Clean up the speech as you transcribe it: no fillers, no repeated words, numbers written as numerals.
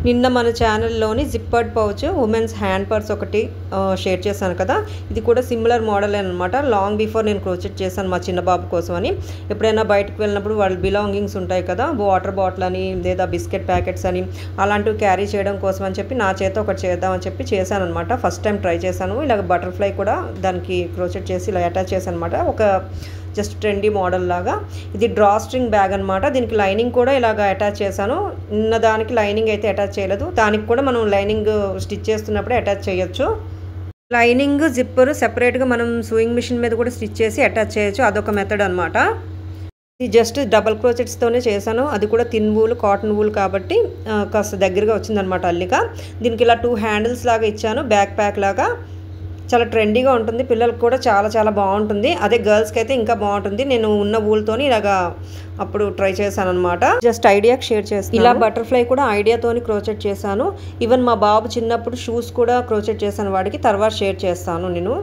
నిన్న మన ఛానల్లోని జిప్పర్డ్ pouch women's hand purse ఒకటి షేర్ చేశాను కదా. ఇది కూడా సిమిలర్ మోడల్ అనమాట. లాంగ్ బిఫోర్ నేను క్రోచెట్ చేశాను మా చిన్న బాబు కోసం అని. ఎప్పుడైనా బయటకు వెళ్ళినప్పుడు వాళ్ళ బిలాంగింగ్స్ ఉంటాయి కదా, వాటర్ బాటిల్ అని లేదా బిస్కెట్ ప్యాకెట్స్ అని అలాంటివి క్యారీ చేయడం కోసం అని చెప్పి నా చేత ఒకటి చేద్దామని చెప్పి చేశాను అనమాట. ఫస్ట్ టైం ట్రై చేశాను. ఇలాగ బటర్ఫ్లై కూడా దానికి క్రోచెట్ చేసి ఇలా అటాచ్ చేశాను అనమాట. ఒక జస్ట్ ట్రెండీ మోడల్ లాగా. ఇది డ్రా స్ట్రింగ్ బ్యాగ్ అనమాట. దీనికి లైనింగ్ కూడా ఇలాగ అటాచ్ చేశాను. నిన్న దానికి లైనింగ్ అయితే అటాచ్ చేయలేదు. దానికి కూడా మనం లైనింగ్ స్టిచ్ చేస్తున్నప్పుడే అటాచ్ చేయొచ్చు. లైనింగ్ జిప్పర్ సెపరేట్గా మనం సూయింగ్ మిషన్ మీద కూడా స్టిచ్ చేసి అటాచ్ చేయొచ్చు. అదొక మెథడ్ అనమాట. ఇది జస్ట్ డబల్ క్రోచెట్స్తోనే చేశాను. అది కూడా థిన్ వూల్, కాటన్ వూల్ కాబట్టి కాస్త దగ్గరగా వచ్చిందనమాట అల్లిక. దీనికి ఇలా 2 హ్యాండిల్స్ లాగా ఇచ్చాను, బ్యాక్ ప్యాక్ లాగా. చాలా ట్రెండీగా ఉంటుంది, పిల్లలకు కూడా చాలా చాలా బాగుంటుంది. అదే గర్ల్స్కి అయితే ఇంకా బాగుంటుంది. నేను ఉన్న వూల్తోని ఇలాగా అప్పుడు ట్రై చేశాను అనమాట. జస్ట్ ఐడియాకి షేర్ చేస్తాను. ఇలా బటర్ఫ్లై కూడా ఐడియాతోని క్రోచెట్ చేశాను. ఈవెన్ మా బాబు చిన్నప్పుడు షూస్ కూడా క్రోచెట్ చేశాను వాడికి, తర్వాత షేర్ చేస్తాను నేను.